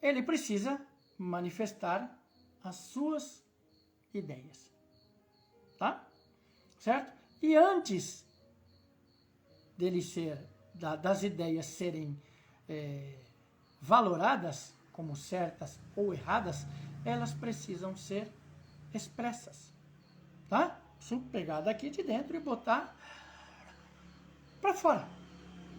ele precisa manifestar as suas ideias, tá? Certo? E antes dele das ideias serem valoradas como certas ou erradas, elas precisam ser expressas, tá? Preciso pegar daqui de dentro e botar para fora,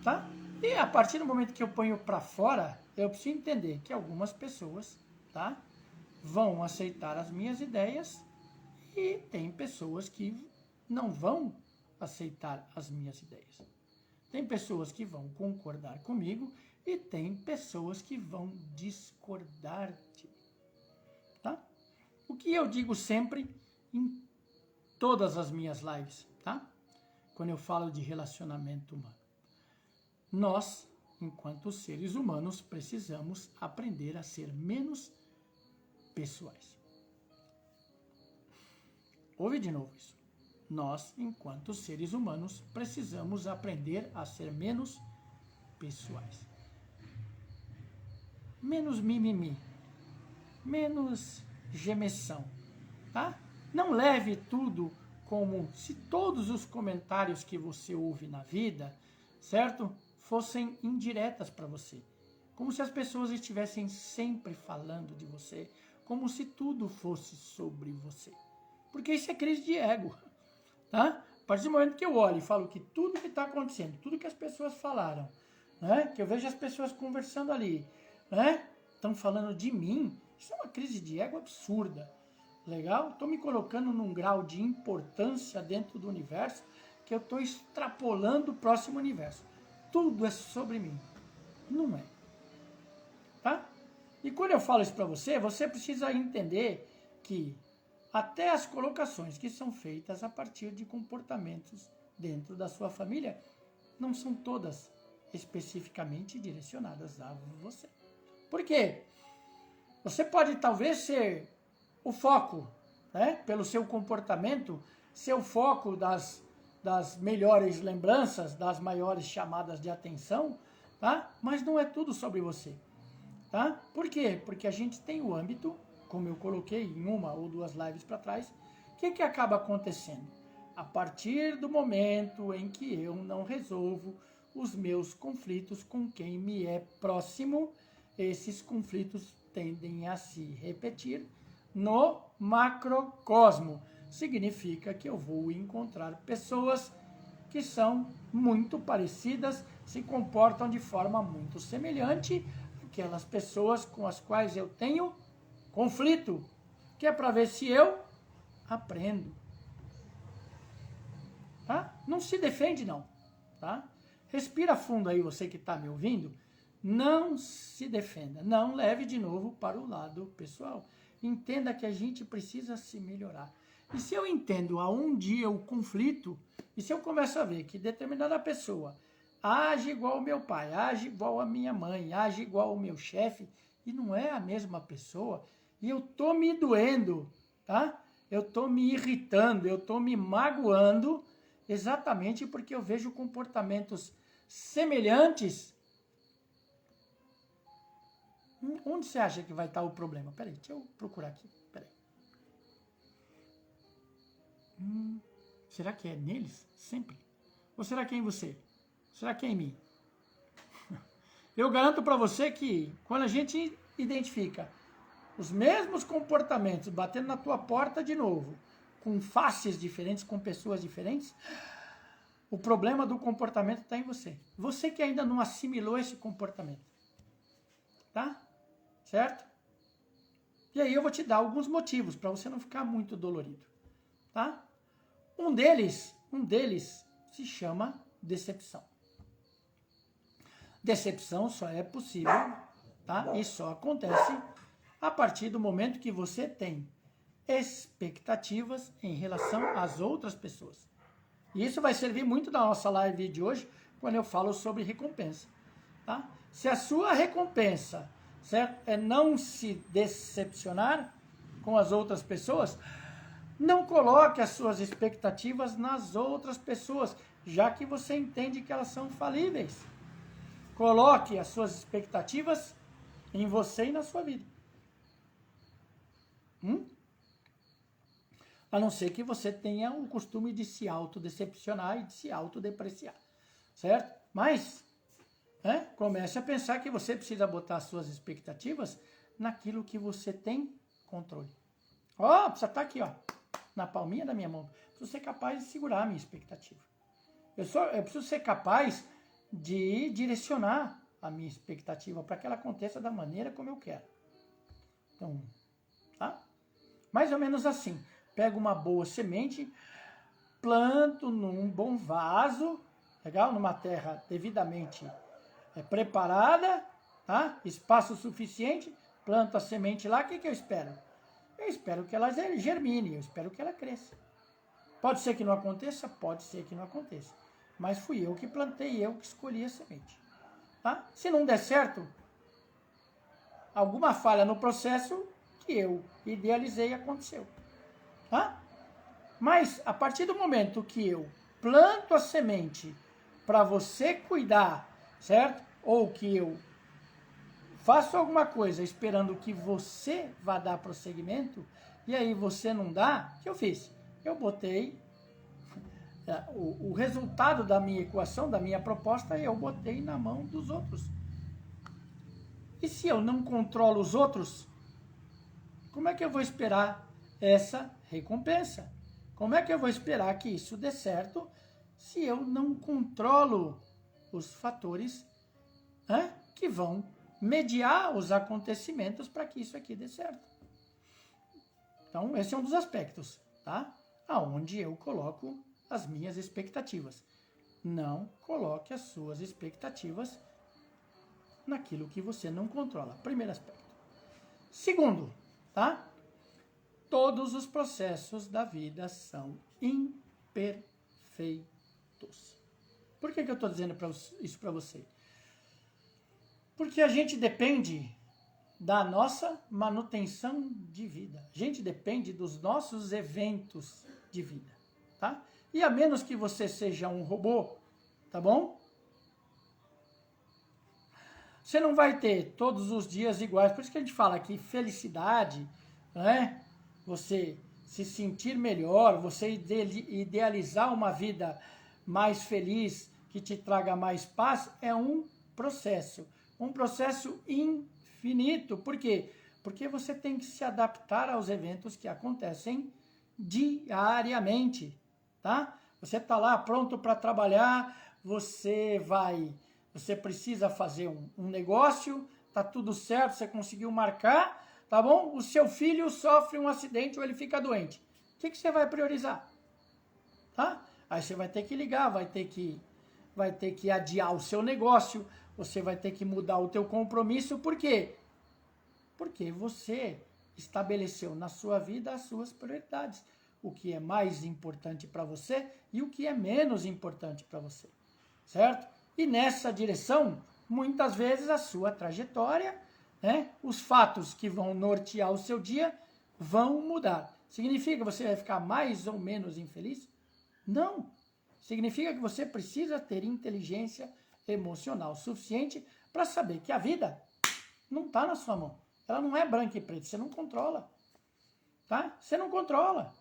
tá? E a partir do momento que eu ponho para fora, eu preciso entender que algumas pessoas, tá, vão aceitar as minhas ideias e tem pessoas que não vão aceitar as minhas ideias. Tem pessoas que vão concordar comigo e tem pessoas que vão discordar de mim. Tá? O que eu digo sempre em todas as minhas lives, tá? Quando eu falo de relacionamento humano. Nós, enquanto seres humanos, precisamos aprender a ser menos pessoais. Ouve de novo isso. Nós, enquanto seres humanos, precisamos aprender a ser menos pessoais. Menos mimimi. Menos gemessão. Tá? Não leve tudo como se todos os comentários que você ouve na vida, certo? Fossem indiretas para você. Como se as pessoas estivessem sempre falando de você. Como se tudo fosse sobre você. Porque isso é crise de ego. Tá? A partir do momento que eu olho e falo que tudo que está acontecendo, tudo que as pessoas falaram, né? Que eu vejo as pessoas conversando ali, né? Estão falando de mim, isso é uma crise de ego absurda. Legal? Estou me colocando num grau de importância dentro do universo que eu estou extrapolando o próximo universo. Tudo é sobre mim. Não é. Tá? E quando eu falo isso para você, você precisa entender que até as colocações que são feitas a partir de comportamentos dentro da sua família não são todas especificamente direcionadas a você. Por quê? Você pode talvez ser o foco, né? Pelo seu comportamento, ser o foco das melhores lembranças, das maiores chamadas de atenção, tá? Mas não é tudo sobre você. Tá? Por quê? Porque a gente tem o âmbito, como eu coloquei em uma ou duas lives para trás, o que acaba acontecendo? A partir do momento em que eu não resolvo os meus conflitos com quem me é próximo, esses conflitos tendem a se repetir no macrocosmo. Significa que eu vou encontrar pessoas que são muito parecidas, se comportam de forma muito semelhante àquelas pessoas com as quais eu tenho conflito, que é para ver se eu aprendo. Tá? Não se defende não, tá? Respira fundo aí, você que está me ouvindo. Não se defenda, não leve de novo para o lado pessoal. Entenda que a gente precisa se melhorar. E se eu entendo aonde eu conflito, e se eu começo a ver que determinada pessoa age igual ao meu pai, age igual a minha mãe, age igual ao meu chefe, e não é a mesma pessoa, e eu tô me doendo, tá? Eu tô me irritando, eu tô me magoando, exatamente porque eu vejo comportamentos semelhantes. Onde você acha que vai estar o problema? Peraí, deixa eu procurar aqui. Peraí. Será que é neles? Sempre? Ou será que é em você? Será que é em mim? Eu garanto para você que quando a gente identifica os mesmos comportamentos batendo na tua porta de novo, com faces diferentes, com pessoas diferentes, o problema do comportamento está em você. Você que ainda não assimilou esse comportamento. Tá? Certo? E aí eu vou te dar alguns motivos para você não ficar muito dolorido. Tá? Um deles se chama decepção. Decepção só é possível, tá? E só acontece a partir do momento que você tem expectativas em relação às outras pessoas. E isso vai servir muito na nossa live de hoje, quando eu falo sobre recompensa. Tá? Se a sua recompensa, certo, é não se decepcionar com as outras pessoas, não coloque as suas expectativas nas outras pessoas, já que você entende que elas são falíveis. Coloque as suas expectativas em você e na sua vida. A não ser que você tenha o costume de se autodecepcionar e de se autodepreciar. Certo? Mas comece a pensar que você precisa botar as suas expectativas naquilo que você tem controle. Precisa estar aqui, na palminha da minha mão. Preciso ser capaz de segurar a minha expectativa. Eu preciso ser capaz de direcionar a minha expectativa para que ela aconteça da maneira como eu quero. Então, tá? Mais ou menos assim. Pega uma boa semente, planto num bom vaso, legal? Numa terra devidamente preparada, tá? Espaço suficiente, planto a semente lá, o que eu espero? Eu espero que ela germine, eu espero que ela cresça. Pode ser que não aconteça? Pode ser que não aconteça. Mas fui eu que plantei, eu que escolhi a semente. Tá? Se não der certo, alguma falha no processo que eu idealizei aconteceu. Tá? Mas a partir do momento que eu planto a semente para você cuidar, certo? Ou que eu faço alguma coisa esperando que você vá dar prosseguimento, e aí você não dá, o que eu fiz? Eu botei o resultado da minha equação, da minha proposta, eu botei na mão dos outros. E se eu não controlo os outros, como é que eu vou esperar essa recompensa? Como é que eu vou esperar que isso dê certo se eu não controlo os fatores que vão mediar os acontecimentos para que isso aqui dê certo? Então, esse é um dos aspectos, tá? Aonde eu coloco as minhas expectativas. Não coloque as suas expectativas naquilo que você não controla. Primeiro aspecto. Segundo, tá? Todos os processos da vida são imperfeitos. Por que eu estou dizendo isso para você? Porque a gente depende da nossa manutenção de vida. A gente depende dos nossos eventos de vida, tá? E a menos que você seja um robô, tá bom? Você não vai ter todos os dias iguais. Por isso que a gente fala que felicidade, né? Você se sentir melhor, você idealizar uma vida mais feliz, que te traga mais paz, é um processo infinito. Por quê? Porque você tem que se adaptar aos eventos que acontecem diariamente, tá? Você está lá pronto para trabalhar, você precisa fazer um negócio, tá tudo certo, você conseguiu marcar, tá bom? O seu filho sofre um acidente ou ele fica doente. O que você vai priorizar? Tá? Aí você vai ter que ligar, vai ter que adiar o seu negócio, você vai ter que mudar o teu compromisso. Por quê? Porque você estabeleceu na sua vida as suas prioridades. O que é mais importante para você e o que é menos importante para você. Certo? E nessa direção, muitas vezes a sua trajetória, os fatos que vão nortear o seu dia vão mudar. Significa que você vai ficar mais ou menos infeliz? Não. Significa que você precisa ter inteligência emocional suficiente para saber que a vida não está na sua mão. Ela não é branca e preta, você não controla. Tá? Você não controla.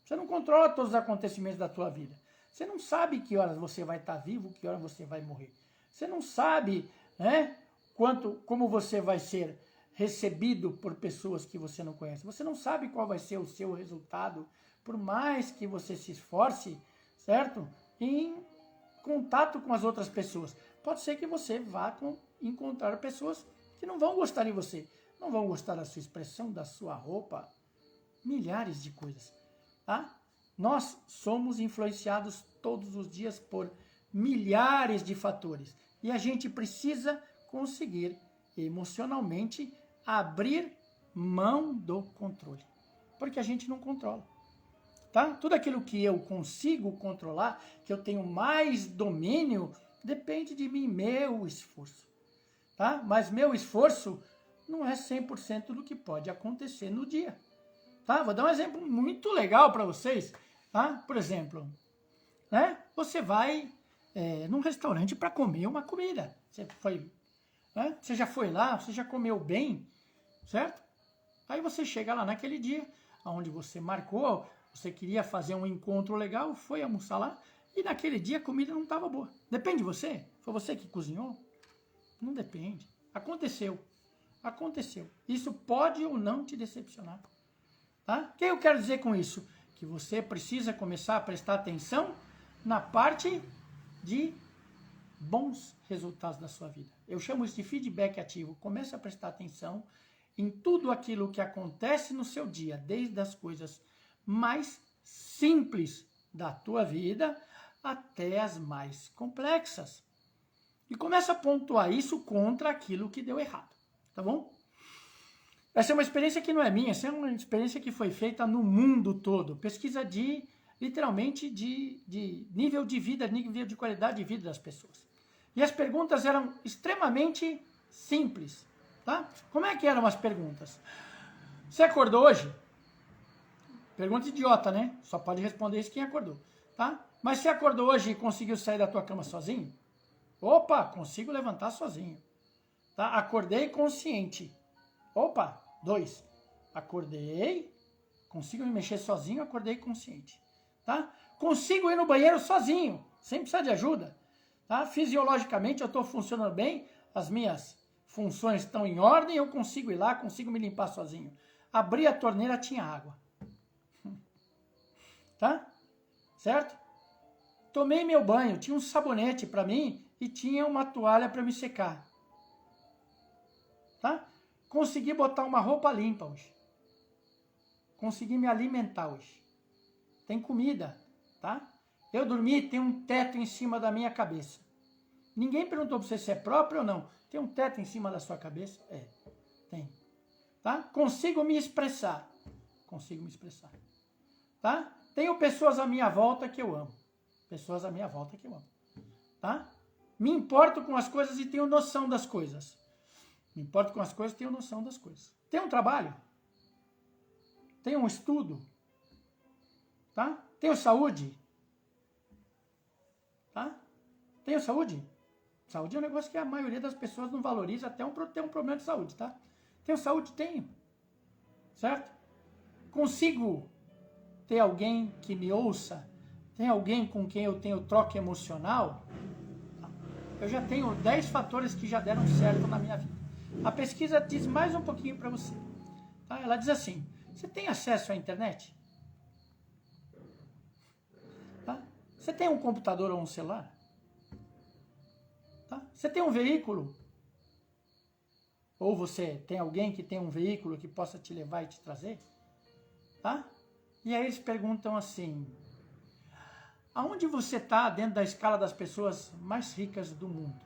Você não controla todos os acontecimentos da tua vida. Você não sabe que horas você vai estar vivo, que horas você vai morrer. Você não sabe, como você vai ser recebido por pessoas que você não conhece. Você não sabe qual vai ser o seu resultado, por mais que você se esforce, certo? Em contato com as outras pessoas. Pode ser que você vá encontrar pessoas que não vão gostar de você, não vão gostar da sua expressão, da sua roupa, milhares de coisas, tá? Nós somos influenciados todos os dias por milhares de fatores e a gente precisa conseguir emocionalmente abrir mão do controle, porque a gente não controla, tá? Tudo aquilo que eu consigo controlar, que eu tenho mais domínio, depende de mim, meu esforço, tá? Mas meu esforço não é 100% do que pode acontecer no dia, tá? Vou dar um exemplo muito legal para vocês, tá? Por exemplo, você vai num restaurante para comer uma comida, você já foi lá, você já comeu bem, certo? Aí você chega lá naquele dia, onde você marcou, você queria fazer um encontro legal, foi almoçar lá, e naquele dia a comida não estava boa. Depende de você? Foi você que cozinhou? Não depende. Aconteceu. Isso pode ou não te decepcionar. Tá? O que eu quero dizer com isso? Que você precisa começar a prestar atenção na parte de bons resultados da sua vida. Eu chamo isso de feedback ativo. Comece a prestar atenção em tudo aquilo que acontece no seu dia, desde as coisas mais simples da tua vida até as mais complexas. E começa a pontuar isso contra aquilo que deu errado, tá bom? Essa é uma experiência que não é minha, essa é uma experiência que foi feita no mundo todo. Pesquisa literalmente, de nível de vida, nível de qualidade de vida das pessoas. E as perguntas eram extremamente simples, tá? Como é que eram as perguntas? Você acordou hoje? Pergunta idiota, né? Só pode responder isso quem acordou, tá? Mas você acordou hoje e conseguiu sair da tua cama sozinho? Opa, consigo levantar sozinho. Tá? Acordei consciente. Opa, 2. Acordei, consigo me mexer sozinho, acordei consciente. Tá? Consigo ir no banheiro sozinho, sem precisar de ajuda. Tá? Fisiologicamente eu estou funcionando bem, as minhas funções estão em ordem, eu consigo ir lá, consigo me limpar sozinho. Abri a torneira, tinha água. Tá? Certo? Tomei meu banho, tinha um sabonete para mim e tinha uma toalha para me secar. Tá? Consegui botar uma roupa limpa hoje. Consegui me alimentar hoje. Tem comida, tá? Eu dormi, tem um teto em cima da minha cabeça. Ninguém perguntou para você se é próprio ou não. Tem um teto em cima da sua cabeça? É, tem. Tá? Consigo me expressar. Consigo me expressar. Tá? Tenho pessoas à minha volta que eu amo. Pessoas à minha volta que eu amo. Tá? Me importo com as coisas e tenho noção das coisas. Me importo com as coisas e tenho noção das coisas. Tenho um trabalho. Tenho um estudo. Tá? Tenho saúde. Tá? Tenho saúde. Saúde é um negócio que a maioria das pessoas não valoriza até ter um problema de saúde, tá? Tenho saúde? Tenho. Certo? Consigo ter alguém que me ouça? Tem alguém com quem eu tenho troca emocional? Eu já tenho 10 fatores que já deram certo na minha vida. A pesquisa diz mais um pouquinho para você. Tá? Ela diz assim, você tem acesso à internet? Tá? Você tem um computador ou um celular? Tá? Você tem um veículo? Ou você tem alguém que tem um veículo que possa te levar e te trazer? Tá? E aí eles perguntam assim, aonde você está dentro da escala das pessoas mais ricas do mundo?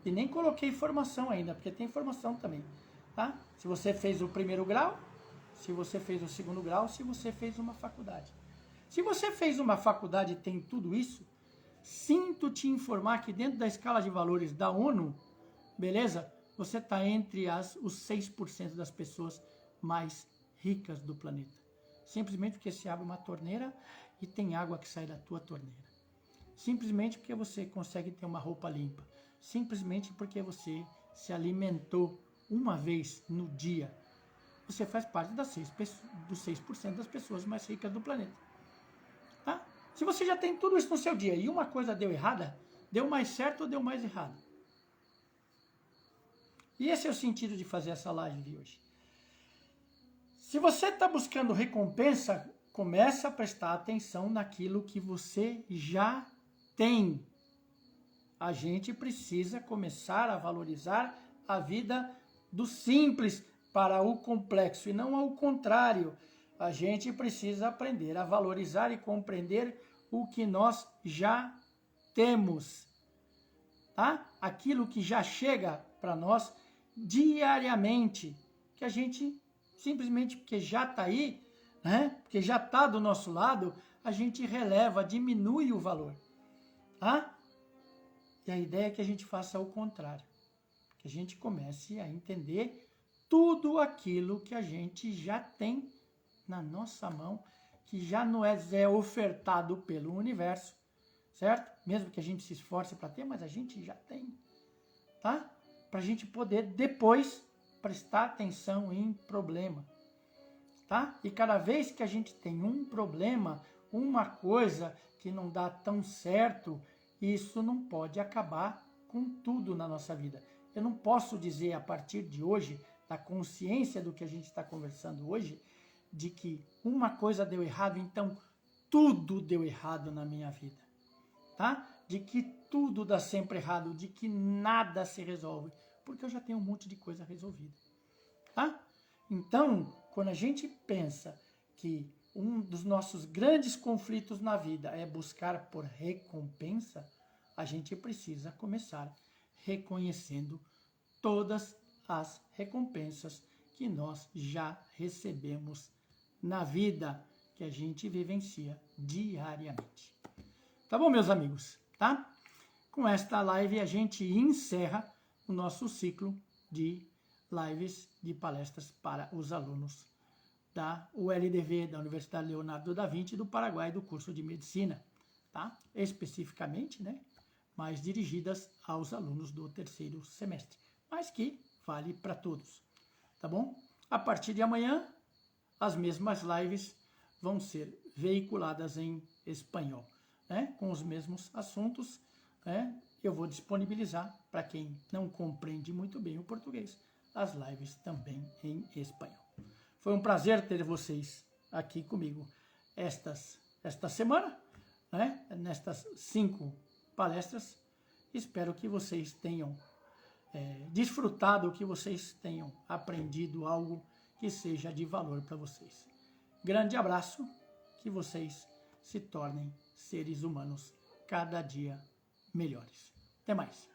E nem coloquei informação ainda, porque tem informação também. Tá? Se você fez o primeiro grau, se você fez o segundo grau, se você fez uma faculdade. Se você fez uma faculdade e tem tudo isso, sinto te informar que dentro da escala de valores da ONU, beleza? Você está entre os 6% das pessoas mais ricas do planeta. Simplesmente porque se abre uma torneira e tem água que sai da tua torneira. Simplesmente porque você consegue ter uma roupa limpa. Simplesmente porque você se alimentou uma vez no dia. Você faz parte dos 6% das pessoas mais ricas do planeta. Tá? Se você já tem tudo isso no seu dia e uma coisa deu errada, deu mais certo ou deu mais errado? E esse é o sentido de fazer essa live de hoje. Se você está buscando recompensa, começa a prestar atenção naquilo que você já tem. A gente precisa começar a valorizar a vida do simples para o complexo e não ao contrário. A gente precisa aprender a valorizar e compreender o que nós já temos. Tá? Aquilo que já chega para nós diariamente, que a gente simplesmente porque já está aí, né? Porque já está do nosso lado, a gente releva, diminui o valor. Tá? E a ideia é que a gente faça o contrário. Que a gente comece a entender tudo aquilo que a gente já tem na nossa mão, que já não é ofertado pelo universo, certo? Mesmo que a gente se esforce para ter, mas a gente já tem. Tá? Para a gente poder depois prestar atenção em problema. Tá? E cada vez que a gente tem um problema, uma coisa que não dá tão certo, isso não pode acabar com tudo na nossa vida. Eu não posso dizer a partir de hoje, da consciência do que a gente está conversando hoje, de que uma coisa deu errado, então tudo deu errado na minha vida. Tá? De que tudo dá sempre errado, de que nada se resolve, porque eu já tenho um monte de coisa resolvida. Tá? Então, quando a gente pensa que um dos nossos grandes conflitos na vida é buscar por recompensa, a gente precisa começar reconhecendo todas as recompensas que nós já recebemos na vida, que a gente vivencia diariamente. Tá bom, meus amigos? Tá? Com esta live a gente encerra o nosso ciclo de lives de palestras para os alunos da ULDV, da Universidade Leonardo da Vinci do Paraguai, do curso de Medicina, tá? Especificamente, né? Mais dirigidas aos alunos do terceiro semestre, mas que vale para todos, tá bom? A partir de amanhã, as mesmas lives vão ser veiculadas em espanhol, né? Com os mesmos assuntos, né? Eu vou disponibilizar para quem não compreende muito bem o português, as lives também em espanhol. Foi um prazer ter vocês aqui comigo esta semana, né? Nestas 5 palestras. Espero que vocês tenham desfrutado, que vocês tenham aprendido algo que seja de valor para vocês. Grande abraço, que vocês se tornem seres humanos cada dia melhores. Até mais.